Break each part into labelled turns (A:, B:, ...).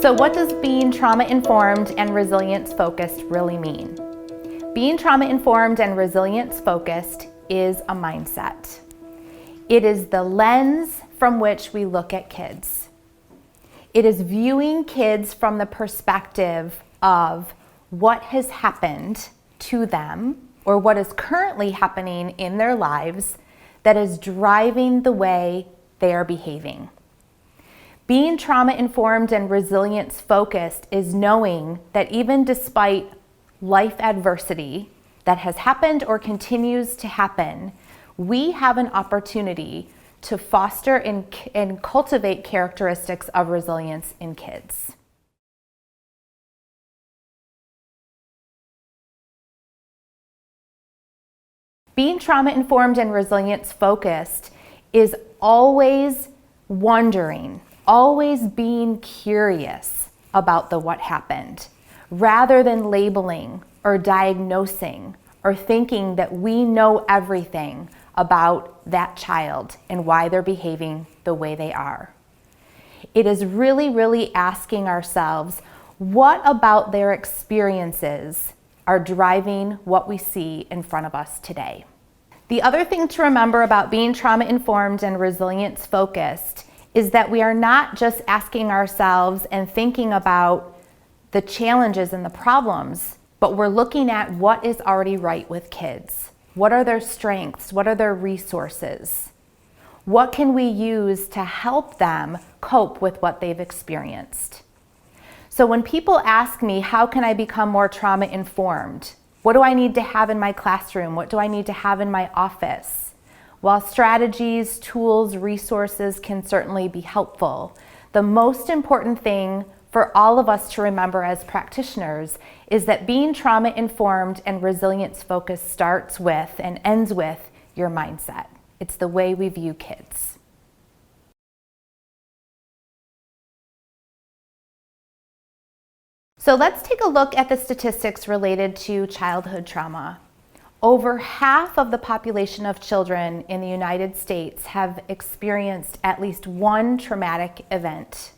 A: So what does being trauma-informed and resilience-focused really mean? Being trauma-informed and resilience-focused is a mindset. It is the lens from which we look at kids. It is viewing kids from the perspective of what has happened to them or what is currently happening in their lives that is driving the way they are behaving. Being trauma-informed and resilience-focused is knowing that even despite life adversity that has happened or continues to happen, we have an opportunity to foster and cultivate characteristics of resilience in kids. Being trauma-informed and resilience-focused is always wondering, always being curious about what happened, rather than labeling or diagnosing or thinking that we know everything about that child and why they're behaving the way they are. It is really asking ourselves, what about their experiences are driving what we see in front of us today? The other thing to remember about being trauma-informed and resilience-focused is that we are not just asking ourselves and thinking about the challenges and the problems, but we're looking at what is already right with kids. What are their strengths? What are their resources? What can we use to help them cope with what they've experienced? So when people ask me, how can I become more trauma-informed? What do I need to have in my classroom? What do I need to have in my office? While strategies, tools, resources can certainly be helpful, the most important thing for all of us to remember as practitioners is that being trauma-informed and resilience-focused starts with and ends with your mindset. It's the way we view kids. So let's take a look at the statistics related to childhood trauma. Over half of the population of children in the United States have experienced at least one traumatic event.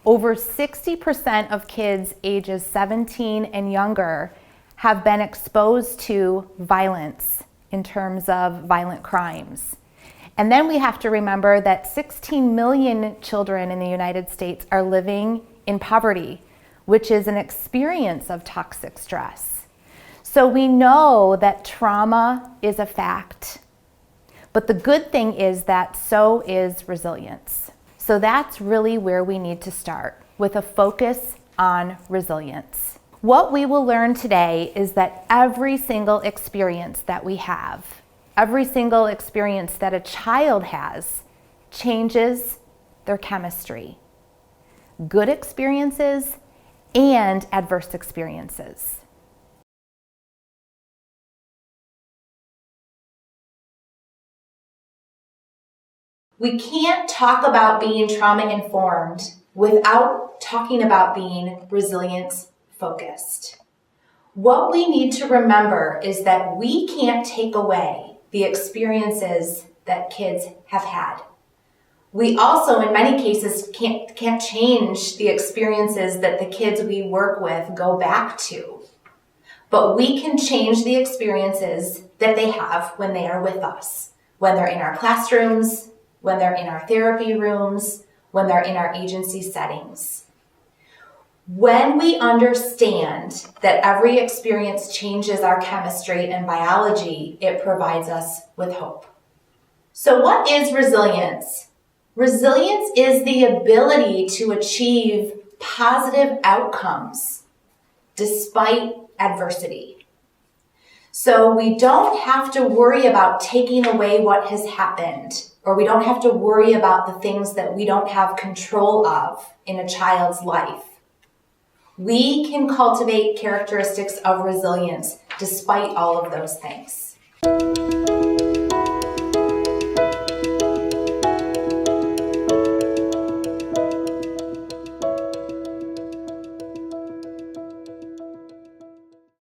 A: Over 60% of kids ages 17 and younger have been exposed to violence in terms of violent crimes. And then we have to remember that 16 million children in the United States are living in poverty, which is an experience of toxic stress. So we know that trauma is a fact, but the good thing is that so is resilience. So that's really where we need to start, with a focus on resilience. What we will learn today is that every single experience that we have, every single experience that a child has, changes their chemistry. Good experiences and adverse experiences. We can't talk about being trauma-informed without talking about being resilience-focused. What we need to remember is that we can't take away the experiences that kids have had. We also, in many cases, can't change the experiences that the kids we work with go back to. But we can change the experiences that they have when they are with us, when they're in our classrooms, when they're in our therapy rooms, when they're in our agency settings. When we understand that every experience changes our chemistry and biology, it provides us with hope. So what is resilience? Resilience is the ability to achieve positive outcomes despite adversity. So we don't have to worry about taking away what has happened, or we don't have to worry about the things that we don't have control of in a child's life. We can cultivate characteristics of resilience despite all of those things.